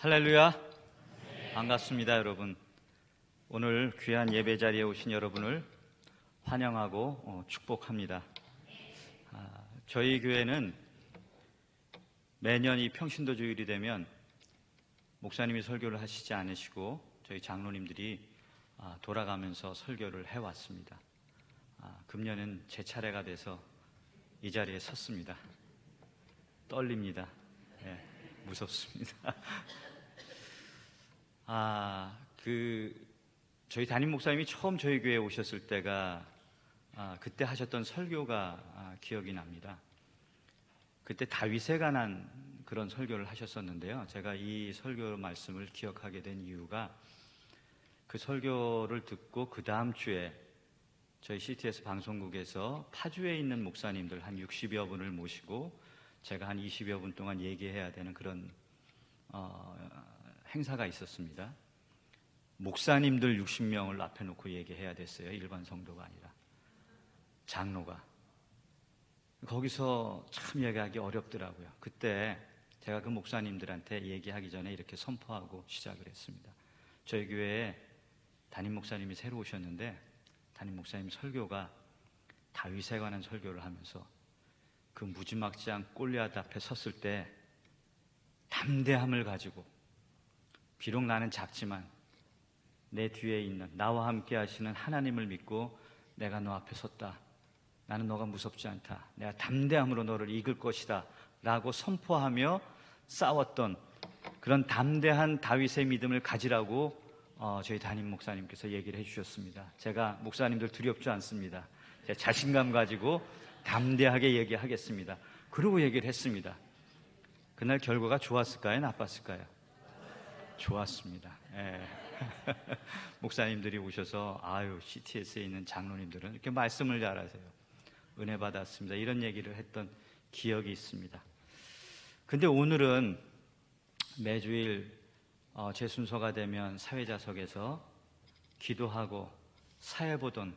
할렐루야. 반갑습니다, 여러분. 오늘 귀한 예배 자리에 오신 여러분을 환영하고 축복합니다. 저희 교회는 매년 이 평신도 주일이 되면 목사님이 설교를 하시지 않으시고 저희 장로님들이 돌아가면서 설교를 해왔습니다. 금년은 제 차례가 돼서 이 자리에 섰습니다. 떨립니다. 네, 무섭습니다. 저희 담임 목사님이 처음 저희 교회에 오셨을 때가 그때 하셨던 설교가 기억이 납니다. 그때 다윗에 관한 그런 설교를 하셨었는데요. 제가 이 설교 말씀을 기억하게 된 이유가 그 설교를 듣고 그 다음 주에 저희 CTS 방송국에서 파주에 있는 목사님들 한 60여 분을 모시고 제가 한 20여 분 동안 얘기해야 되는 그런 행사가 있었습니다. 목사님들 60명을 앞에 놓고 얘기해야 됐어요. 일반 성도가 아니라 장로가. 거기서 참 얘기하기 어렵더라고요. 그때 제가 그 목사님들한테 얘기하기 전에 이렇게 선포하고 시작을 했습니다. 저희 교회에 담임 목사님이 새로 오셨는데 담임 목사님 설교가 다윗에 관한 설교를 하면서 그 무지막지한 골리앗 앞에 섰을 때 담대함을 가지고, 비록 나는 작지만 내 뒤에 있는 나와 함께 하시는 하나님을 믿고 내가 너 앞에 섰다. 나는 너가 무섭지 않다. 내가 담대함으로 너를 이길 것이다 라고 선포하며 싸웠던 그런 담대한 다윗의 믿음을 가지라고 저희 담임 목사님께서 얘기를 해주셨습니다. 제가 목사님들 두렵지 않습니다. 제가 자신감 가지고 담대하게 얘기하겠습니다. 그러고 얘기를 했습니다. 그날 결과가 좋았을까요? 나빴을까요? 좋았습니다. 예. 목사님들이 오셔서 CTS에 있는 장로님들은 이렇게 말씀을 잘하세요. 은혜 받았습니다. 이런 얘기를 했던 기억이 있습니다. 근데 오늘은 매주일 제 순서가 되면 사회자석에서 기도하고 사회 보던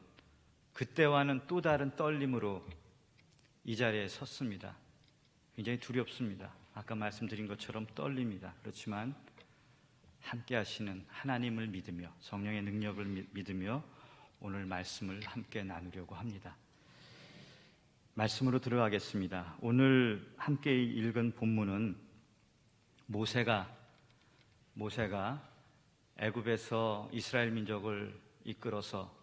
그때와는 또 다른 떨림으로 이 자리에 섰습니다. 굉장히 두렵습니다. 아까 말씀드린 것처럼 떨립니다. 그렇지만 함께 하시는 하나님을 믿으며 성령의 능력을 믿으며 오늘 말씀을 함께 나누려고 합니다. 말씀으로 들어가겠습니다. 오늘 함께 읽은 본문은 모세가 애굽에서 이스라엘 민족을 이끌어서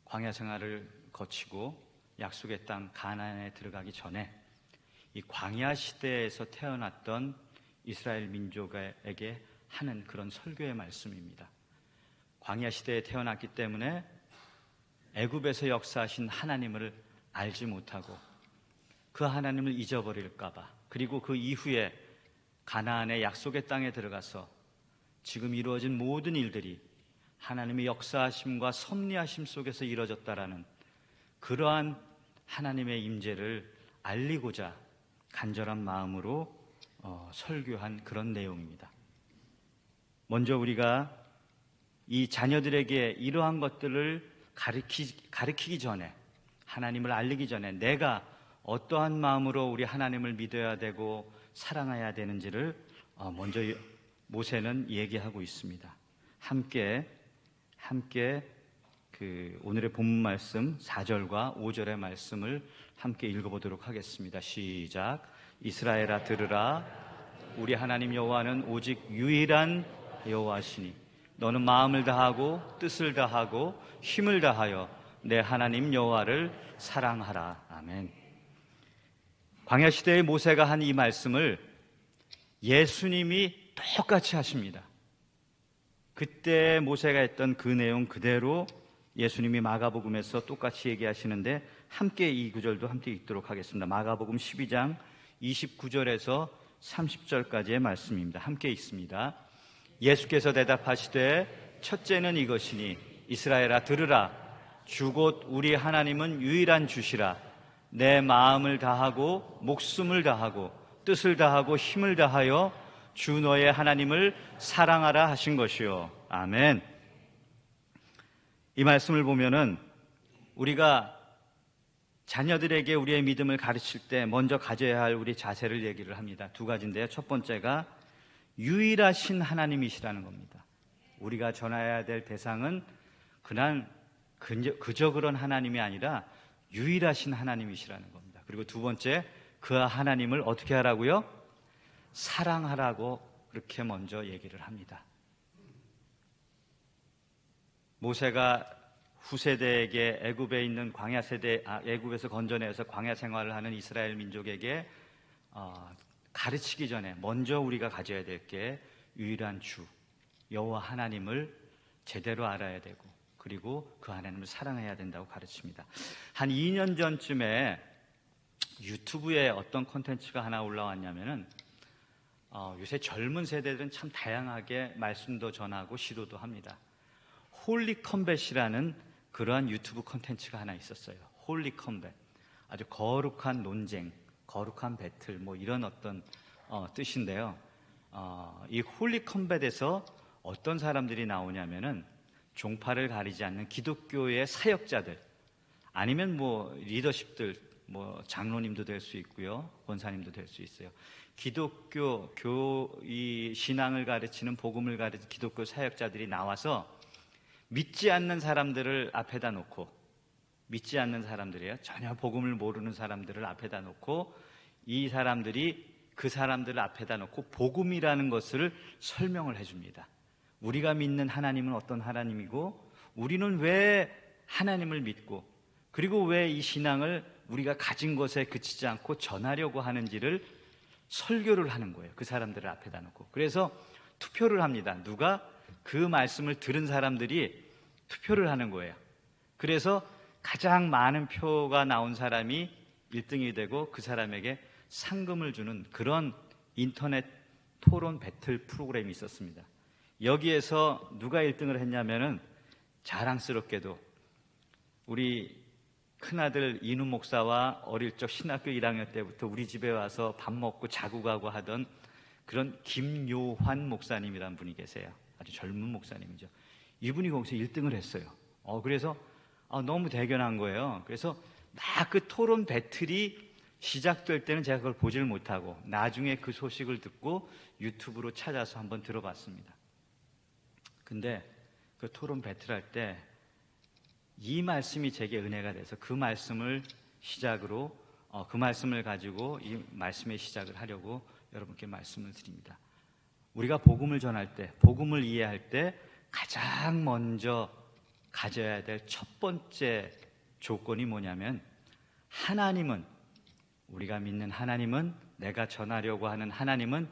광야 생활을 거치고 약속의 땅 가나안에 들어가기 전에 이 광야 시대에서 태어났던 이스라엘 민족에게 하는 그런 설교의 말씀입니다. 광야 시대에 태어났기 때문에 애굽에서 역사하신 하나님을 알지 못하고 그 하나님을 잊어버릴까봐, 그리고 그 이후에 가나안의 약속의 땅에 들어가서 지금 이루어진 모든 일들이 하나님의 역사하심과 섭리하심 속에서 이루어졌다라는 그러한 하나님의 임재를 알리고자 간절한 마음으로 설교한 그런 내용입니다. 먼저 우리가 이 자녀들에게 이러한 것들을 가르치기 전에, 하나님을 알리기 전에 내가 어떠한 마음으로 우리 하나님을 믿어야 되고 사랑해야 되는지를 먼저 모세는 얘기하고 있습니다. 함께 오늘의 본문 말씀 4절과 5절의 말씀을 함께 읽어보도록 하겠습니다. 시작. 이스라엘아 들으라. 우리 하나님 여호와는 오직 유일한 여호와시니 너는 마음을 다하고 뜻을 다하고 힘을 다하여 내 하나님 여호와를 사랑하라. 아멘. 광야 시대의 모세가 한 이 말씀을 예수님이 똑같이 하십니다. 그때 모세가 했던 그 내용 그대로 예수님이 마가복음에서 똑같이 얘기하시는데 함께 이 구절도 함께 읽도록 하겠습니다. 마가복음 12장 29절에서 30절까지의 말씀입니다. 함께 읽습니다. 예수께서 대답하시되 첫째는 이것이니 이스라엘아 들으라. 주 곧 우리 하나님은 유일한 주시라. 내 마음을 다하고 목숨을 다하고 뜻을 다하고 힘을 다하여 주 너의 하나님을 사랑하라 하신 것이요. 아멘. 이 말씀을 보면은 우리가 자녀들에게 우리의 믿음을 가르칠 때 먼저 가져야 할 우리 자세를 얘기를 합니다. 두 가지인데요. 첫 번째가 유일하신 하나님이시라는 겁니다. 우리가 전해야 될 대상은 그냥 그저 그런 하나님이 아니라 유일하신 하나님이시라는 겁니다. 그리고 두 번째, 그 하나님을 어떻게 하라고요? 사랑하라고 그렇게 먼저 얘기를 합니다. 모세가 후세대에게 애굽에 있는 애굽에서 건져내서 광야 생활을 하는 이스라엘 민족에게 가르치기 전에 먼저 우리가 가져야 될 게 유일한 주 여호와 하나님을 제대로 알아야 되고, 그리고 그 하나님을 사랑해야 된다고 가르칩니다. 한 2년 전쯤에 유튜브에 어떤 콘텐츠가 하나 올라왔냐면은 요새 젊은 세대들은 참 다양하게 말씀도 전하고 시도도 합니다. 홀리 컴뱃이라는 그러한 유튜브 콘텐츠가 하나 있었어요. 홀리 컴뱃, 아주 거룩한 논쟁, 거룩한 배틀, 뭐 이런 어떤 뜻인데요. 이 홀리 컴뱃에서 어떤 사람들이 나오냐면은 종파를 가리지 않는 기독교의 사역자들, 아니면 뭐 리더십들, 뭐 장로님도 될 수 있고요, 권사님도 될 수 있어요. 기독교 이 신앙을 가르치는, 복음을 가르치는 기독교 사역자들이 나와서 믿지 않는 사람들을 앞에다 놓고, 믿지 않는 사람들이에요. 전혀 복음을 모르는 사람들을 앞에다 놓고, 이 사람들이 그 사람들을 앞에다 놓고 복음이라는 것을 설명을 해줍니다. 우리가 믿는 하나님은 어떤 하나님이고, 우리는 왜 하나님을 믿고, 그리고 왜 이 신앙을 우리가 가진 것에 그치지 않고 전하려고 하는지를 설교를 하는 거예요. 그 사람들을 앞에다 놓고. 그래서 투표를 합니다. 누가 그 말씀을 들은 사람들이 투표를 하는 거예요. 그래서 가장 많은 표가 나온 사람이 1등이 되고 그 사람에게 상금을 주는 그런 인터넷 토론 배틀 프로그램이 있었습니다. 여기에서 누가 1등을 했냐면은 자랑스럽게도 우리 큰아들 이누 목사와 어릴 적 신학교 1학년 때부터 우리 집에 와서 밥 먹고 자고 가고 하던 그런 김요환 목사님이라는 분이 계세요. 아주 젊은 목사님이죠. 이분이 거기서 1등을 했어요. 그래서 너무 대견한 거예요. 그래서 막 그 토론 배틀이 시작될 때는 제가 그걸 보질 못하고 나중에 그 소식을 듣고 유튜브로 찾아서 한번 들어봤습니다. 근데 그 토론 배틀할 때 이 말씀이 제게 은혜가 돼서 그 말씀을 시작으로 그 말씀을 가지고 이 말씀의 시작을 하려고 여러분께 말씀을 드립니다. 우리가 복음을 전할 때, 복음을 이해할 때 가장 먼저 가져야 될 첫 번째 조건이 뭐냐면, 하나님은, 우리가 믿는 하나님은, 내가 전하려고 하는 하나님은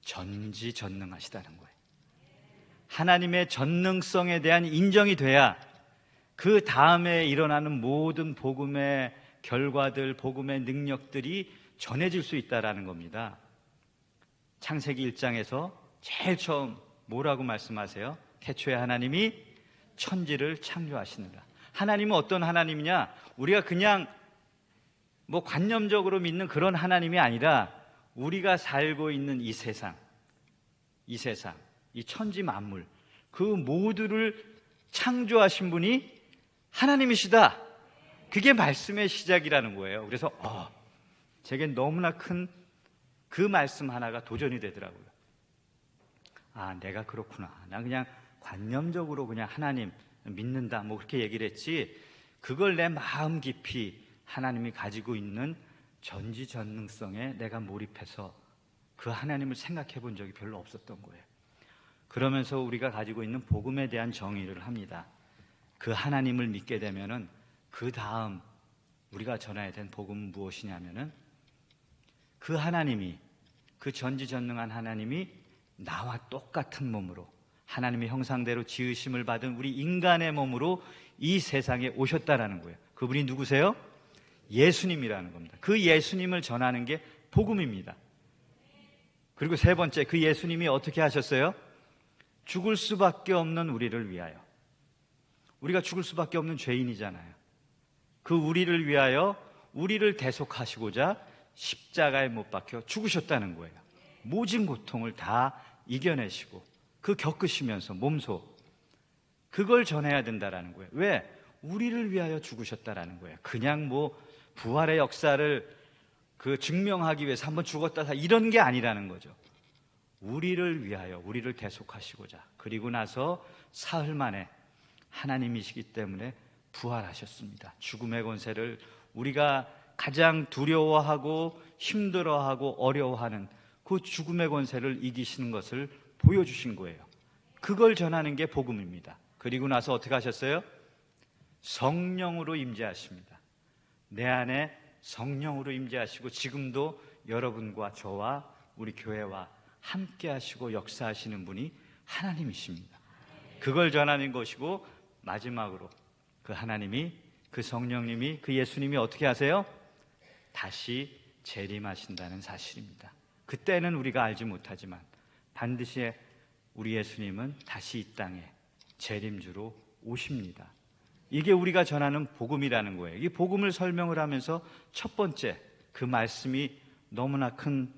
전지전능하시다는 거예요. 하나님의 전능성에 대한 인정이 돼야 그 다음에 일어나는 모든 복음의 결과들, 복음의 능력들이 전해질 수 있다는 겁니다. 창세기 1장에서 제일 처음 뭐라고 말씀하세요? 태초에 하나님이 천지를 창조하시느라. 하나님은 어떤 하나님이냐? 우리가 그냥 뭐 관념적으로 믿는 그런 하나님이 아니라 우리가 살고 있는 이 세상, 이 천지 만물, 그 모두를 창조하신 분이 하나님이시다. 그게 말씀의 시작이라는 거예요. 그래서 제겐 너무나 큰 그 말씀 하나가 도전이 되더라고요. 내가 그렇구나. 난 그냥 관념적으로 그냥 하나님 믿는다, 뭐 그렇게 얘기를 했지, 그걸 내 마음 깊이 하나님이 가지고 있는 전지전능성에 내가 몰입해서 그 하나님을 생각해 본 적이 별로 없었던 거예요. 그러면서 우리가 가지고 있는 복음에 대한 정의를 합니다. 그 하나님을 믿게 되면은 그 다음 우리가 전해야 된 복음은 무엇이냐면은, 그 하나님이, 그 전지전능한 하나님이 나와 똑같은 몸으로, 하나님의 형상대로 지으심을 받은 우리 인간의 몸으로 이 세상에 오셨다라는 거예요. 그분이 누구세요? 예수님이라는 겁니다. 그 예수님을 전하는 게 복음입니다. 그리고 세 번째, 그 예수님이 어떻게 하셨어요? 죽을 수밖에 없는 우리를 위하여. 우리가 죽을 수밖에 없는 죄인이잖아요. 그 우리를 위하여 우리를 대속하시고자 십자가에 못 박혀 죽으셨다는 거예요. 모진 고통을 다 이겨내시고 그 겪으시면서 몸소 그걸 전해야 된다라는 거예요. 왜? 우리를 위하여 죽으셨다라는 거예요. 그냥 뭐 부활의 역사를 그 증명하기 위해서 한번 죽었다 이런 게 아니라는 거죠. 우리를 위하여 우리를 대속하시고자, 그리고 나서 사흘 만에 하나님이시기 때문에 부활하셨습니다. 죽음의 권세를 우리가 가장 두려워하고 힘들어하고 어려워하는 그 죽음의 권세를 이기시는 것을 보여주신 거예요. 그걸 전하는 게 복음입니다. 그리고 나서 어떻게 하셨어요? 성령으로 임재하십니다. 내 안에 성령으로 임재하시고 지금도 여러분과 저와 우리 교회와 함께 하시고 역사하시는 분이 하나님이십니다. 그걸 전하는 것이고, 마지막으로 그 하나님이, 그 성령님이, 그 예수님이 어떻게 하세요? 다시 재림하신다는 사실입니다. 그때는 우리가 알지 못하지만 반드시 우리 예수님은 다시 이 땅에 재림주로 오십니다. 이게 우리가 전하는 복음이라는 거예요. 이 복음을 설명을 하면서 첫 번째 그 말씀이 너무나 큰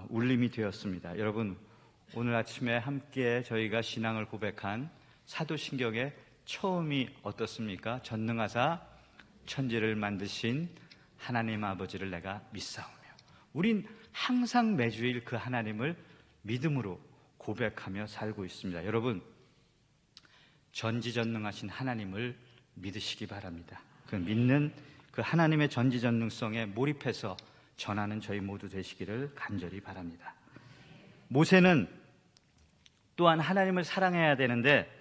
울림이 되었습니다. 여러분, 오늘 아침에 함께 저희가 신앙을 고백한 사도신경의 처음이 어떻습니까? 전능하사 천지를 만드신 하나님 아버지를 내가 믿사오며. 우린 항상 매주일 그 하나님을 믿음으로 고백하며 살고 있습니다. 여러분, 전지전능하신 하나님을 믿으시기 바랍니다. 그 믿는 그 하나님의 전지전능성에 몰입해서 전하는 저희 모두 되시기를 간절히 바랍니다. 모세는 또한 하나님을 사랑해야 되는데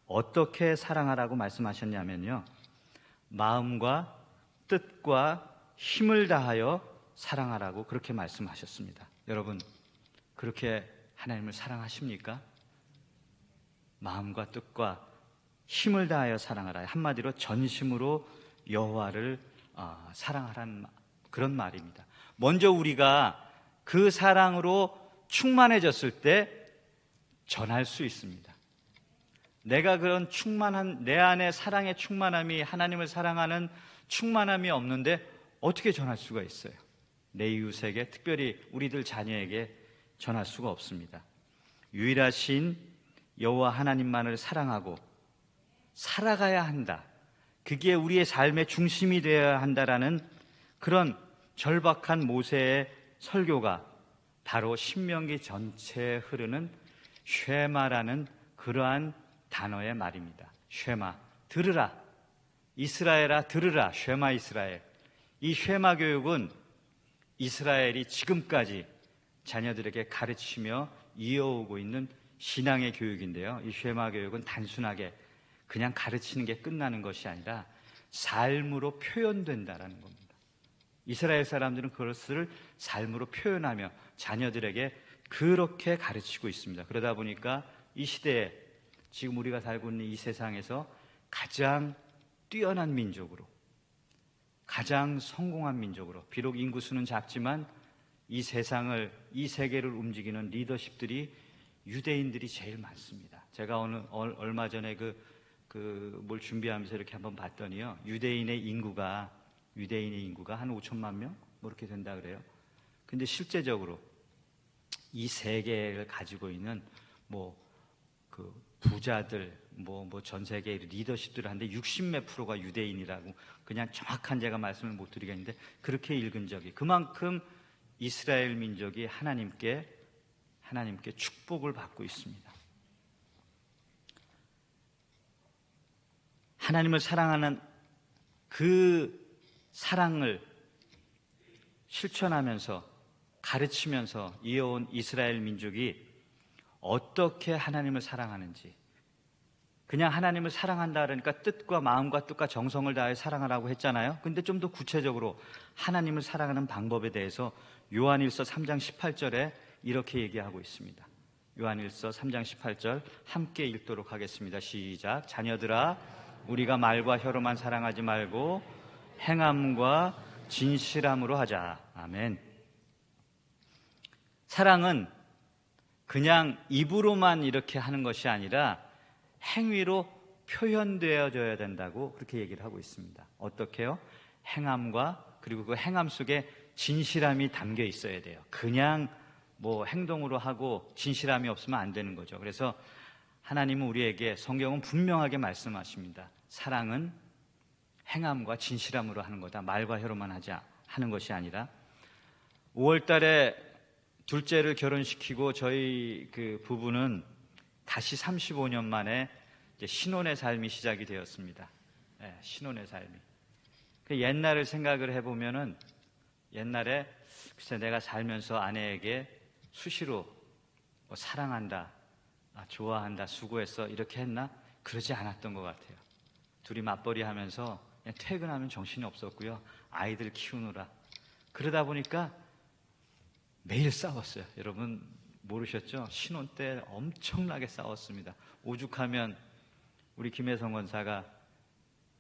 어떻게 사랑하라고 말씀하셨냐면요, 마음과 뜻과 힘을 다하여 사랑하라고 그렇게 말씀하셨습니다. 여러분, 그렇게 하나님을 사랑하십니까? 마음과 뜻과 힘을 다하여 사랑하라. 한마디로 전심으로 여호와를 사랑하라는 그런 말입니다. 먼저 우리가 그 사랑으로 충만해졌을 때 전할 수 있습니다. 내가 그런 충만한, 내 안에 사랑의 충만함이, 하나님을 사랑하는 충만함이 없는데 어떻게 전할 수가 있어요? 내 이웃에게, 특별히 우리들 자녀에게 전할 수가 없습니다. 유일하신 여호와 하나님만을 사랑하고 살아가야 한다. 그게 우리의 삶의 중심이 되어야 한다라는 그런 절박한 모세의 설교가 바로 신명기 전체에 흐르는 쉐마라는 그러한 단어의 말입니다. 쉐마, 들으라. 이스라엘아 들으라. 쉐마 이스라엘. 이 쉐마 교육은 이스라엘이 지금까지 자녀들에게 가르치며 이어오고 있는 신앙의 교육인데요, 이 쉐마 교육은 단순하게 그냥 가르치는 게 끝나는 것이 아니라 삶으로 표현된다라는 겁니다. 이스라엘 사람들은 그것을 삶으로 표현하며 자녀들에게 그렇게 가르치고 있습니다. 그러다 보니까 이 시대에, 지금 우리가 살고 있는 이 세상에서 가장 뛰어난 민족으로, 가장 성공한 민족으로, 비록 인구수는 작지만 이 세상을, 이 세계를 움직이는 리더십들이 유대인들이 제일 많습니다. 제가 얼마 전에 뭘 준비하면서 이렇게 한번 봤더니요, 유대인의 인구가 한 5천만 명? 뭐 이렇게 된다 그래요. 근데 실제적으로 이 세계를 가지고 있는 부자들, 전 세계의 리더십들을 하는데 60몇 프로가 유대인이라고, 그냥 정확한 제가 말씀을 못 드리겠는데 그렇게 읽은 적이, 그만큼 이스라엘 민족이 하나님께 축복을 받고 있습니다. 하나님을 사랑하는 그 사랑을 실천하면서 가르치면서 이어온 이스라엘 민족이 어떻게 하나님을 사랑하는지, 그냥 하나님을 사랑한다 그러니까 뜻과 마음과 뜻과 정성을 다해 사랑하라고 했잖아요. 근데 좀 더 구체적으로 하나님을 사랑하는 방법에 대해서 요한일서 3장 18절에 이렇게 얘기하고 있습니다. 요한일서 3장 18절 함께 읽도록 하겠습니다. 시작. 자녀들아, 우리가 말과 혀로만 사랑하지 말고 행함과 진실함으로 하자. 아멘. 사랑은 그냥 입으로만 이렇게 하는 것이 아니라 행위로 표현되어져야 된다고 그렇게 얘기를 하고 있습니다. 어떻게요? 행함과, 그리고 그 행함 속에 진실함이 담겨 있어야 돼요. 그냥 행동으로 하고 진실함이 없으면 안 되는 거죠. 그래서 하나님은 우리에게, 성경은 분명하게 말씀하십니다. 사랑은 행함과 진실함으로 하는 거다. 말과 혀로만 하는 것이 아니라. 5월 달에 둘째를 결혼시키고 저희 그 부부는 다시 35년 만에 이제 신혼의 삶이 시작이 되었습니다. 네, 신혼의 삶이. 그 옛날을 생각을 해보면은 옛날에 글쎄 내가 살면서 아내에게 수시로 뭐 사랑한다, 좋아한다, 수고했어 이렇게 했나? 그러지 않았던 것 같아요. 둘이 맞벌이 하면서 그냥 퇴근하면 정신이 없었고요. 아이들 키우느라. 그러다 보니까 매일 싸웠어요. 여러분 모르셨죠? 신혼 때 엄청나게 싸웠습니다. 오죽하면 우리 김혜성 권사가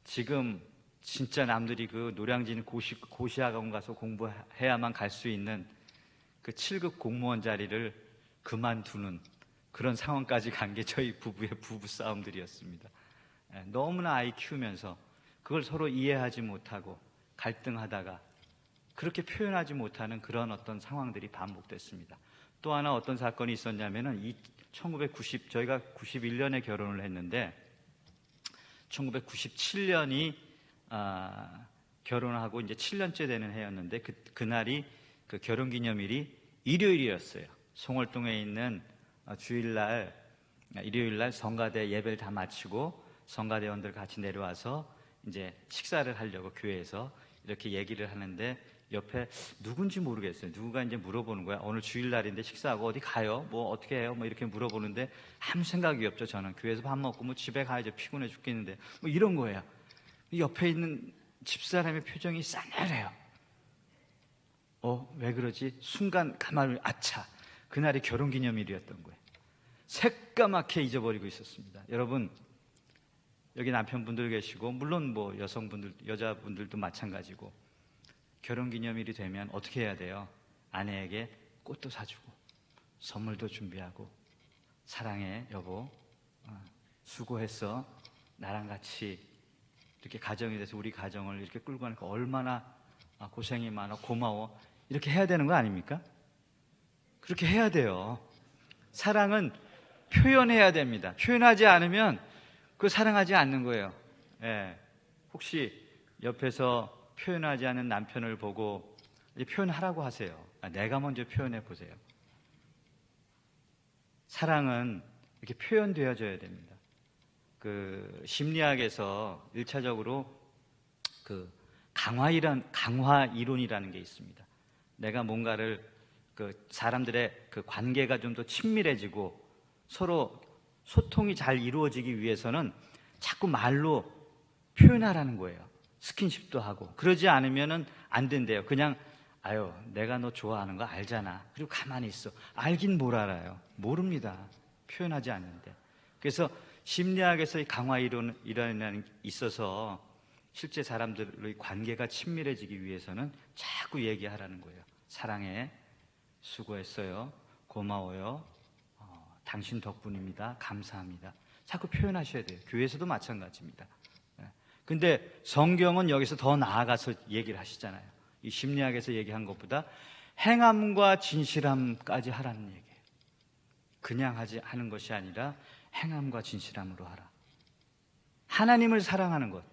지금 진짜 남들이 그 노량진 고시학원 가서 공부해야만 갈 수 있는 그 7급 공무원 자리를 그만두는 그런 상황까지 간 게 저희 부부의 부부싸움들이었습니다. 너무나 아이 키우면서 그걸 서로 이해하지 못하고 갈등하다가 그렇게 표현하지 못하는 그런 어떤 상황들이 반복됐습니다. 또 하나 어떤 사건이 있었냐면은 1990 저희가 91년에 결혼을 했는데 1997년이 결혼하고 이제 7년째 되는 해였는데 그날이 그 결혼기념일이 일요일이었어요. 송월동에 있는 주일날 일요일날 성가대 예배를 다 마치고 성가대원들 같이 내려와서 이제 식사를 하려고 교회에서 이렇게 얘기를 하는데 옆에 누군지 모르겠어요. 누가 이제 물어보는 거야. 오늘 주일날인데 식사하고 어디 가요? 뭐 어떻게 해요? 뭐 이렇게 물어보는데 아무 생각이 없죠. 저는 교회에서 밥 먹고 뭐 집에 가야죠. 피곤해 죽겠는데 뭐 이런 거예요. 옆에 있는 집사람의 표정이 싸늘해요. 왜 그러지? 순간 가만히 아차. 그날이 결혼기념일이었던 거예요. 새까맣게 잊어버리고 있었습니다. 여러분 여기 남편분들 계시고 물론 뭐 여성분들 여자분들도 마찬가지고 결혼기념일이 되면 어떻게 해야 돼요? 아내에게 꽃도 사주고 선물도 준비하고 사랑해 여보 수고했어 나랑 같이 이렇게 가정이 돼서 우리 가정을 이렇게 끌고 가니까 얼마나 고생이 많아 고마워 이렇게 해야 되는 거 아닙니까? 그렇게 해야 돼요. 사랑은 표현해야 됩니다. 표현하지 않으면 그 사랑하지 않는 거예요. 혹시 옆에서 표현하지 않은 남편을 보고 표현하라고 하세요. 내가 먼저 표현해 보세요. 사랑은 이렇게 표현되어져야 됩니다. 그 심리학에서 1차적으로 그 강화 이론이라는 게 있습니다. 내가 뭔가를 그 사람들의 그 관계가 좀 더 친밀해지고 서로 소통이 잘 이루어지기 위해서는 자꾸 말로 표현하라는 거예요. 스킨십도 하고. 그러지 않으면은 안 된대요. 그냥 아유 내가 너 좋아하는 거 알잖아. 그리고 가만히 있어. 알긴 뭘 알아요. 모릅니다. 표현하지 않는데. 그래서 심리학에서의 강화 이론이 있어서 실제 사람들의 관계가 친밀해지기 위해서는 자꾸 얘기하라는 거예요. 사랑해, 수고했어요, 고마워요, 당신 덕분입니다, 감사합니다. 자꾸 표현하셔야 돼요. 교회에서도 마찬가지입니다. 근데 성경은 여기서 더 나아가서 얘기를 하시잖아요. 이 심리학에서 얘기한 것보다 행함과 진실함까지 하라는 얘기예요. 그냥 하는 것이 아니라 행함과 진실함으로 하라. 하나님을 사랑하는 것,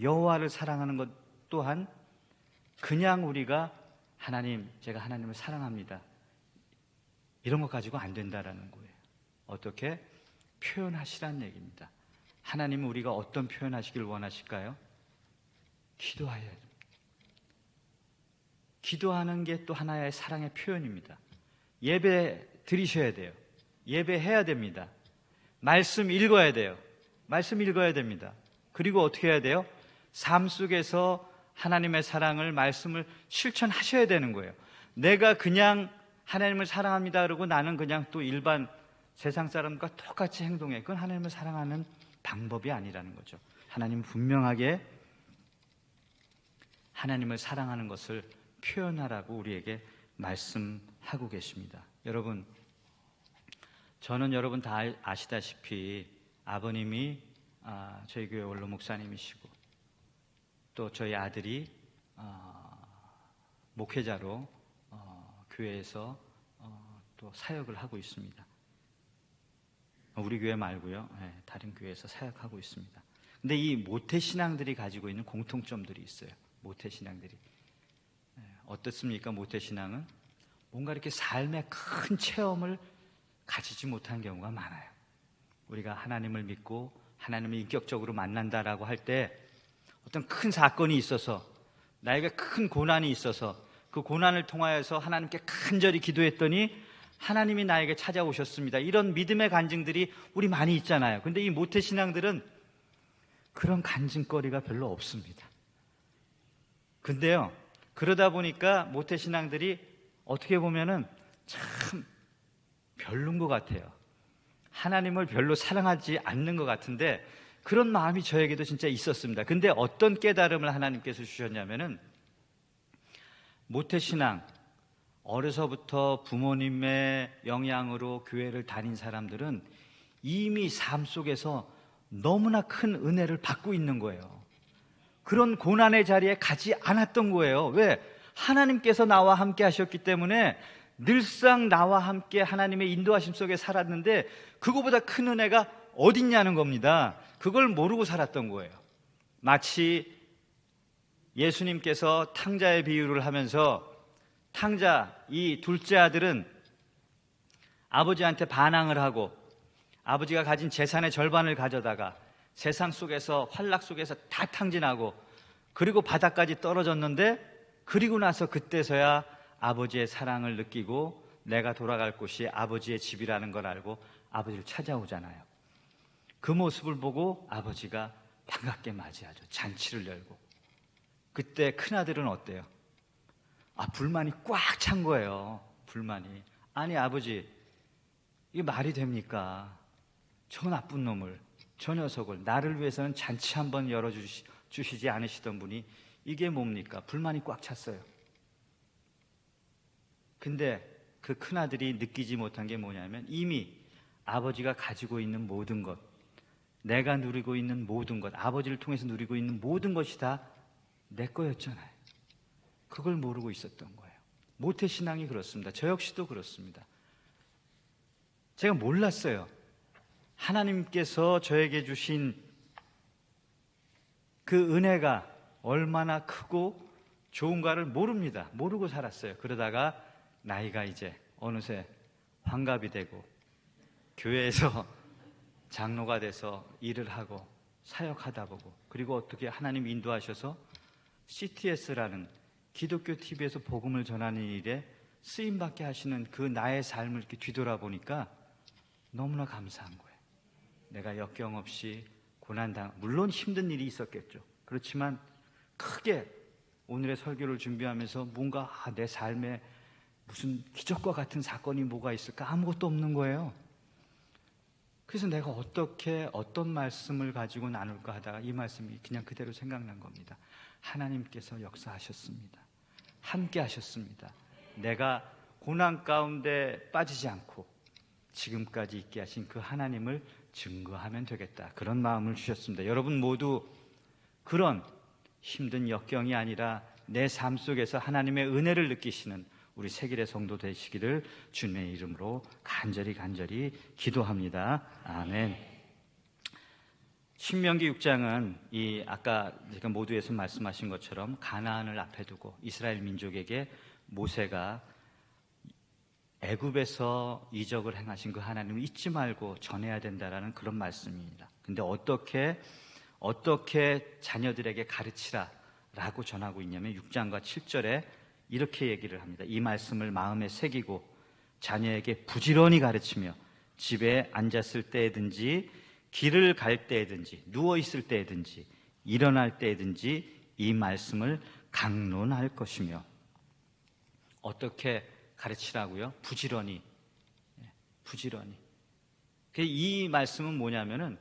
여호와를 사랑하는 것 또한 그냥 우리가 하나님, 제가 하나님을 사랑합니다, 이런 것 가지고 안 된다라는 거예요. 어떻게? 표현하시라는 얘기입니다. 하나님은 우리가 어떤 표현하시길 원하실까요? 기도하여야 됩니다. 기도하는 게 또 하나의 사랑의 표현입니다. 예배 드리셔야 돼요. 예배해야 됩니다. 말씀 읽어야 돼요. 말씀 읽어야 됩니다. 그리고 어떻게 해야 돼요? 삶 속에서 하나님의 사랑을, 말씀을 실천하셔야 되는 거예요. 내가 그냥 하나님을 사랑합니다 그러고 나는 그냥 또 일반 세상 사람과 똑같이 행동해. 그건 하나님을 사랑하는 방법이 아니라는 거죠. 하나님은 분명하게 하나님을 사랑하는 것을 표현하라고 우리에게 말씀하고 계십니다. 여러분, 저는 여러분 다 아시다시피 아버님이 저희 교회 원로 목사님이시고 또 저희 아들이 목회자로 교회에서 또 사역을 하고 있습니다. 우리 교회 말고요. 다른 교회에서 사역하고 있습니다. 근데 이 모태신앙들이 가지고 있는 공통점들이 있어요. 모태신앙들이. 어떻습니까? 모태신앙은 뭔가 이렇게 삶의 큰 체험을 가지지 못한 경우가 많아요. 우리가 하나님을 믿고 하나님을 인격적으로 만난다라고 할 때 어떤 큰 사건이 있어서, 나에게 큰 고난이 있어서 그 고난을 통하여서 하나님께 간절히 기도했더니 하나님이 나에게 찾아오셨습니다. 이런 믿음의 간증들이 우리 많이 있잖아요. 근데 이 모태신앙들은 그런 간증거리가 별로 없습니다. 근데요, 그러다 보니까 모태신앙들이 어떻게 보면은 참 별론 것 같아요. 하나님을 별로 사랑하지 않는 것 같은데 그런 마음이 저에게도 진짜 있었습니다. 근데 어떤 깨달음을 하나님께서 주셨냐면은, 모태신앙, 어려서부터 부모님의 영향으로 교회를 다닌 사람들은 이미 삶 속에서 너무나 큰 은혜를 받고 있는 거예요. 그런 고난의 자리에 가지 않았던 거예요. 왜? 하나님께서 나와 함께 하셨기 때문에 늘상 나와 함께 하나님의 인도하심 속에 살았는데 그거보다 큰 은혜가 어딨냐는 겁니다. 그걸 모르고 살았던 거예요. 마치 예수님께서 탕자의 비유를 하면서, 탕자, 이 둘째 아들은 아버지한테 반항을 하고 아버지가 가진 재산의 절반을 가져다가 세상 속에서, 환락 속에서 다 탕진하고 그리고 바닥까지 떨어졌는데, 그리고 나서 그때서야 아버지의 사랑을 느끼고 내가 돌아갈 곳이 아버지의 집이라는 걸 알고 아버지를 찾아오잖아요. 그 모습을 보고 아버지가 반갑게 맞이하죠. 잔치를 열고. 그때 큰아들은 어때요? 불만이 꽉 찬 거예요. 불만이. 아니 아버지, 이게 말이 됩니까? 저 나쁜 놈을, 저 녀석을, 나를 위해서는 잔치 한번 열어주시지 않으시던 분이 이게 뭡니까? 불만이 꽉 찼어요. 근데 그 큰아들이 느끼지 못한 게 뭐냐면, 이미 아버지가 가지고 있는 모든 것, 내가 누리고 있는 모든 것, 아버지를 통해서 누리고 있는 모든 것이 다 내 거였잖아요. 그걸 모르고 있었던 거예요. 모태신앙이 그렇습니다. 저 역시도 그렇습니다. 제가 몰랐어요. 하나님께서 저에게 주신 그 은혜가 얼마나 크고 좋은가를 모릅니다. 모르고 살았어요. 그러다가 나이가 이제 어느새 환갑이 되고 교회에서 장로가 돼서 일을 하고 사역하다 보고, 그리고 어떻게 하나님 인도하셔서 CTS라는 기독교 TV에서 복음을 전하는 일에 쓰임받게 하시는 그 나의 삶을 이렇게 뒤돌아보니까 너무나 감사한 거예요. 내가 역경 없이 물론 힘든 일이 있었겠죠. 그렇지만 크게 오늘의 설교를 준비하면서 뭔가 내 삶에 무슨 기적과 같은 사건이 뭐가 있을까? 아무것도 없는 거예요. 그래서 내가 어떤 말씀을 가지고 나눌까 하다가 이 말씀이 그냥 그대로 생각난 겁니다. 하나님께서 역사하셨습니다. 함께 하셨습니다. 내가 고난 가운데 빠지지 않고 지금까지 있게 하신 그 하나님을 증거하면 되겠다, 그런 마음을 주셨습니다. 여러분 모두 그런 힘든 역경이 아니라 내 삶 속에서 하나님의 은혜를 느끼시는 우리 세길의 성도 되시기를 주님의 이름으로 간절히 기도합니다. 아멘. 신명기 6장은 아까 제가 모두에서 말씀하신 것처럼 가나안을 앞에 두고 이스라엘 민족에게 모세가 애굽에서 이적을 행하신 그 하나님을 잊지 말고 전해야 된다라는 그런 말씀입니다. 근데 어떻게 자녀들에게 가르치라라고 전하고 있냐면 6장과 7절에 이렇게 얘기를 합니다. 이 말씀을 마음에 새기고 자녀에게 부지런히 가르치며 집에 앉았을 때든지 길을 갈 때든지 누워있을 때든지 일어날 때든지 이 말씀을 강론할 것이며. 어떻게 가르치라고요? 부지런히. 이 말씀은 뭐냐면은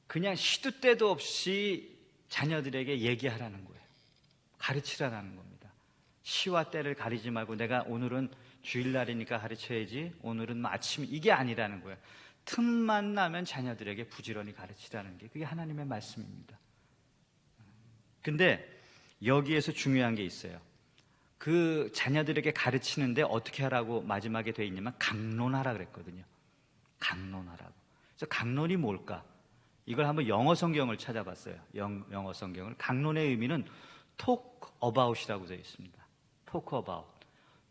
그냥 시도 때도 없이 자녀들에게 얘기하라는 거예요. 가르치라는 겁니다. 시와 때를 가리지 말고 내가 오늘은 주일날이니까 가르쳐야지, 오늘은 아침, 이게 아니라는 거예요. 틈만 나면 자녀들에게 부지런히 가르치라는 게 그게 하나님의 말씀입니다. 근데 여기에서 중요한 게 있어요. 그 자녀들에게 가르치는데 어떻게 하라고 마지막에 돼 있냐면 강론하라 그랬거든요. 강론하라고. 그래서 강론이 뭘까? 이걸 한번 영어 성경을 찾아봤어요. 영어 성경을. 강론의 의미는 talk about이라고 되어 있습니다. talk about.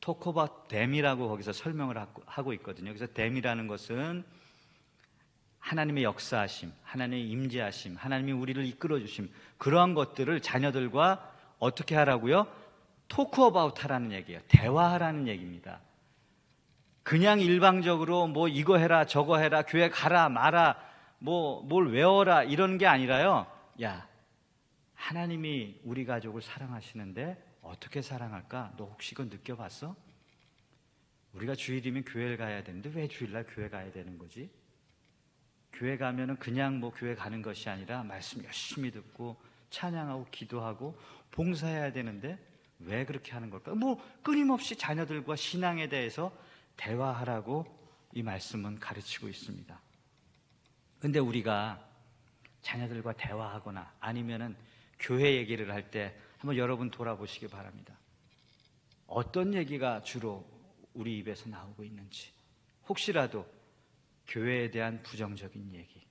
Talk about them이라고 거기서 설명을 하고 있거든요. 그래서 them이라는 것은 하나님의 역사하심, 하나님의 임재하심, 하나님이 우리를 이끌어 주심, 그러한 것들을 자녀들과 어떻게 하라고요? Talk about 하라는 얘기예요. 대화하라는 얘기입니다. 그냥 일방적으로 뭐 이거 해라 저거 해라 교회 가라 마라 뭐 뭘 외워라 이런 게 아니라요. 야, 하나님이 우리 가족을 사랑하시는데 어떻게 사랑할까? 너 혹시 그거 느껴봤어? 우리가 주일이면 교회를 가야 되는데 왜 주일날 교회 가야 되는 거지? 교회 가면은 그냥 뭐 교회 가는 것이 아니라 말씀 열심히 듣고 찬양하고 기도하고 봉사해야 되는데 왜 그렇게 하는 걸까? 뭐 끊임없이 자녀들과 신앙에 대해서 대화하라고 이 말씀은 가르치고 있습니다. 근데 우리가 자녀들과 대화하거나 아니면은 교회 얘기를 할 때 한번 여러분 돌아보시기 바랍니다. 어떤 얘기가 주로 우리 입에서 나오고 있는지, 혹시라도 교회에 대한 부정적인 얘기,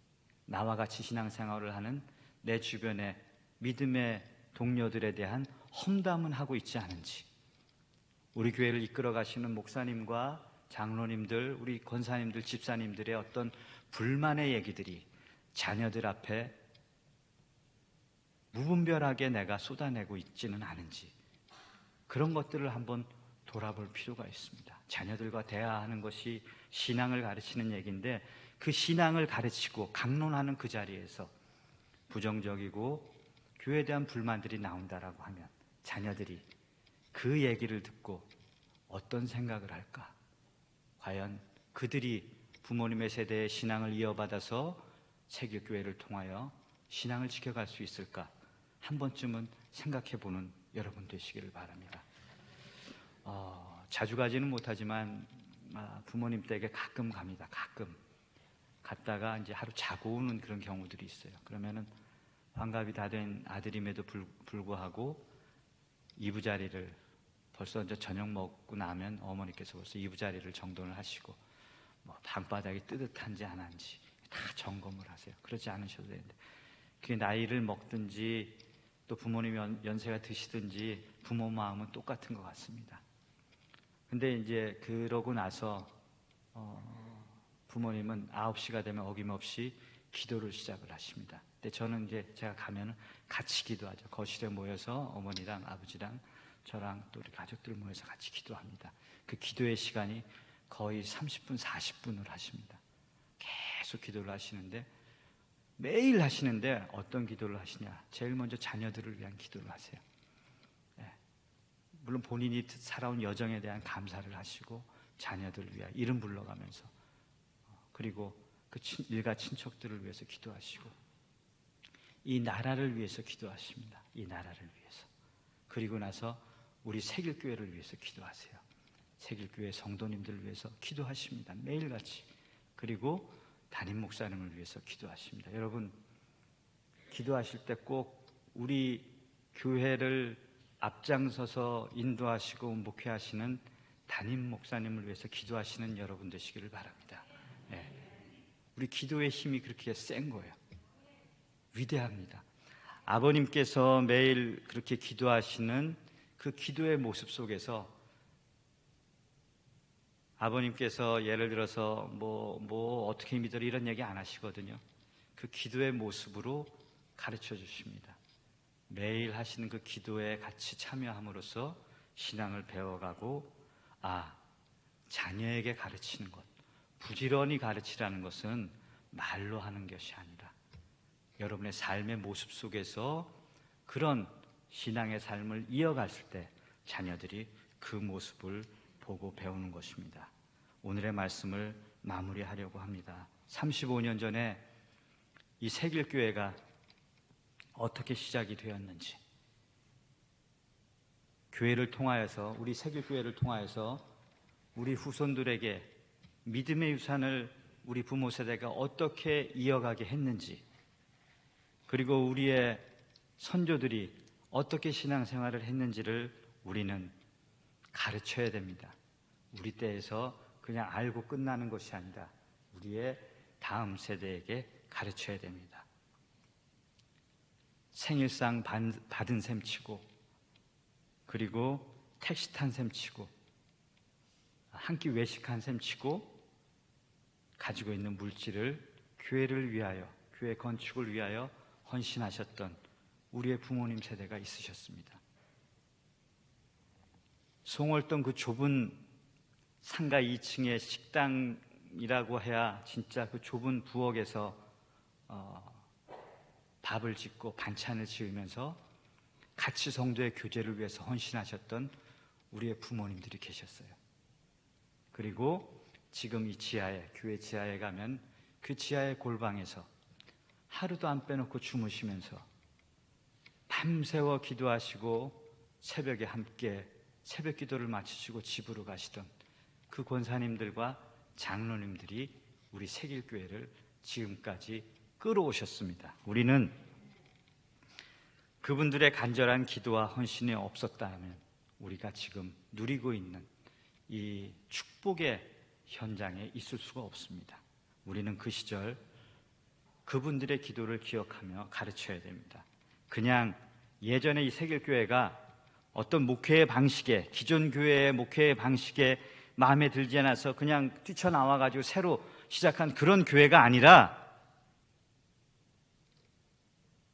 나와 같이 신앙생활을 하는 내 주변의 믿음의 동료들에 대한 험담은 하고 있지 않은지, 우리 교회를 이끌어 가시는 목사님과 장로님들, 우리 권사님들, 집사님들의 어떤 불만의 얘기들이 자녀들 앞에 무분별하게 내가 쏟아내고 있지는 않은지, 그런 것들을 한번 돌아볼 필요가 있습니다. 자녀들과 대화하는 것이 신앙을 가르치는 얘기인데, 그 신앙을 가르치고 강론하는 그 자리에서 부정적이고 교회에 대한 불만들이 나온다라고 하면 자녀들이 그 얘기를 듣고 어떤 생각을 할까? 과연 그들이 부모님의 세대의 신앙을 이어받아서 세교교회를 통하여 신앙을 지켜갈 수 있을까? 한 번쯤은 생각해보는 여러분 되시기를 바랍니다. 자주 가지는 못하지만 부모님 댁에 가끔 갑니다. 가끔 갔다가 이제 하루 자고 오는 그런 경우들이 있어요. 그러면은 환갑이 다 된 아들임에도 불구하고 이부자리를 벌써 이제 저녁 먹고 나면 어머니께서 벌써 이부자리를 정돈을 하시고 뭐 방바닥이 뜨뜻한지 안 한지 다 점검을 하세요. 그러지 않으셔도 되는데, 그게 나이를 먹든지 또 부모님 연세가 드시든지 부모 마음은 똑같은 것 같습니다. 근데 이제 그러고 나서 부모님은 9시가 되면 어김없이 기도를 시작을 하십니다. 근데 저는 이제 제가 가면은 같이 기도하죠. 거실에 모여서 어머니랑 아버지랑 저랑 또 우리 가족들 모여서 같이 기도합니다. 그 기도의 시간이 거의 30분, 40분을 하십니다. 계속 기도를 하시는데, 매일 하시는데 어떤 기도를 하시냐? 제일 먼저 자녀들을 위한 기도를 하세요. 물론 본인이 살아온 여정에 대한 감사를 하시고 자녀들을 위하여 이름 불러가면서, 그리고 그 일가 친척들을 위해서 기도하시고 이 나라를 위해서 기도하십니다. 이 나라를 위해서. 그리고 나서 우리 세길교회를 위해서 기도하세요. 세길교회 성도님들을 위해서 기도하십니다. 매일같이. 그리고 담임 목사님을 위해서 기도하십니다. 여러분, 기도하실 때 꼭 우리 교회를 앞장서서 인도하시고 목회하시는 담임 목사님을 위해서 기도하시는 여러분 되시기를 바랍니다. 우리 기도의 힘이 그렇게 센 거예요. 위대합니다. 아버님께서 매일 그렇게 기도하시는 그 기도의 모습 속에서 아버님께서 예를 들어서 뭐 어떻게 믿으라 이런 얘기 안 하시거든요. 그 기도의 모습으로 가르쳐 주십니다. 매일 하시는 그 기도에 같이 참여함으로써 신앙을 배워가고, 자녀에게 가르치는 것, 부지런히 가르치라는 것은 말로 하는 것이 아니라 여러분의 삶의 모습 속에서 그런 신앙의 삶을 이어갔을 때 자녀들이 그 모습을 보고 배우는 것입니다. 오늘의 말씀을 마무리하려고 합니다. 35년 전에 이 세길교회가 어떻게 시작이 되었는지, 교회를 통하여서, 우리 세길교회를 통하여서 우리 후손들에게 믿음의 유산을 우리 부모 세대가 어떻게 이어가게 했는지, 그리고 우리의 선조들이 어떻게 신앙생활을 했는지를 우리는 가르쳐야 됩니다. 우리 때에서 그냥 알고 끝나는 것이 아니라 우리의 다음 세대에게 가르쳐야 됩니다. 생일상 받은 셈 치고, 그리고 택시 탄 셈 치고, 한 끼 외식한 셈 치고 가지고 있는 물질을 교회를 위하여, 교회 건축을 위하여 헌신하셨던 우리의 부모님 세대가 있으셨습니다. 송월동 그 좁은 상가 2층의 식당이라고 해야 진짜 그 좁은 부엌에서 밥을 짓고 반찬을 지으면서 같이 성도의 교제를 위해서 헌신하셨던 우리의 부모님들이 계셨어요. 그리고 지금 이 지하에, 교회 지하에 가면 그 지하의 골방에서 하루도 안 빼놓고 주무시면서 밤새워 기도하시고 새벽에 함께 새벽 기도를 마치시고 집으로 가시던 그 권사님들과 장로님들이 우리 새길교회를 지금까지 끌어오셨습니다. 우리는 그분들의 간절한 기도와 헌신이 없었다면 우리가 지금 누리고 있는 이 축복의 현장에 있을 수가 없습니다. 우리는 그 시절 그분들의 기도를 기억하며 가르쳐야 됩니다. 그냥 예전에 이 새길교회가 어떤 목회의 방식에, 기존 교회의 목회의 방식에 마음에 들지 않아서 그냥 뛰쳐나와가지고 새로 시작한 그런 교회가 아니라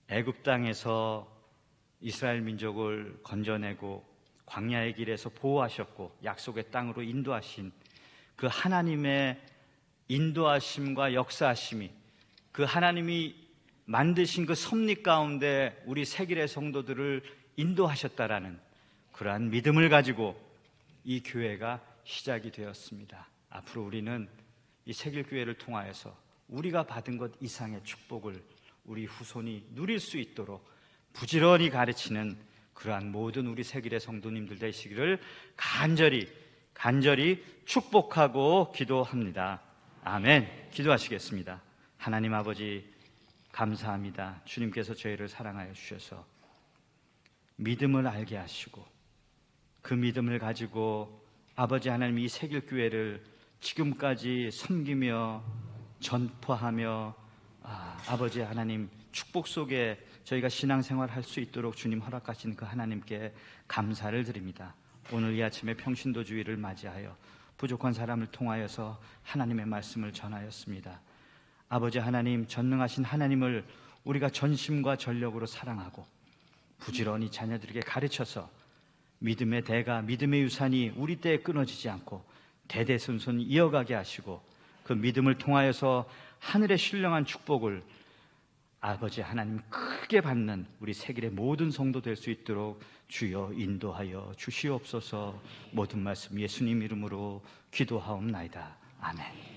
애굽 땅에서 이스라엘 민족을 건져내고 광야의 길에서 보호하셨고 약속의 땅으로 인도하신 그 하나님의 인도하심과 역사하심이, 그 하나님이 만드신 그 섭리 가운데 우리 새길의 성도들을 인도하셨다라는 그러한 믿음을 가지고 이 교회가 시작이 되었습니다. 앞으로 우리는 이 새길교회를 통하여서 우리가 받은 것 이상의 축복을 우리 후손이 누릴 수 있도록 부지런히 가르치는 그러한 모든 우리 새길의 성도님들 되시기를 간절히 축복하고 기도합니다. 아멘. 기도하시겠습니다. 하나님 아버지 감사합니다. 주님께서 저희를 사랑하여 주셔서 믿음을 알게 하시고 그 믿음을 가지고 아버지 하나님 이 새길교회를 지금까지 섬기며 전포하며 아버지 하나님 축복 속에 저희가 신앙생활 할 수 있도록 주님 허락하신 그 하나님께 감사를 드립니다. 오늘 이 아침에 평신도주의를 맞이하여 부족한 사람을 통하여서 하나님의 말씀을 전하였습니다. 아버지 하나님, 전능하신 하나님을 우리가 전심과 전력으로 사랑하고 부지런히 자녀들에게 가르쳐서 믿음의 대가, 믿음의 유산이 우리 때에 끊어지지 않고 대대손손 이어가게 하시고 그 믿음을 통하여서 하늘의 신령한 축복을 아버지 하나님 크게 받는 우리 새길의 모든 성도 될 수 있도록 주여 인도하여 주시옵소서. 모든 말씀 예수님 이름으로 기도하옵나이다. 아멘.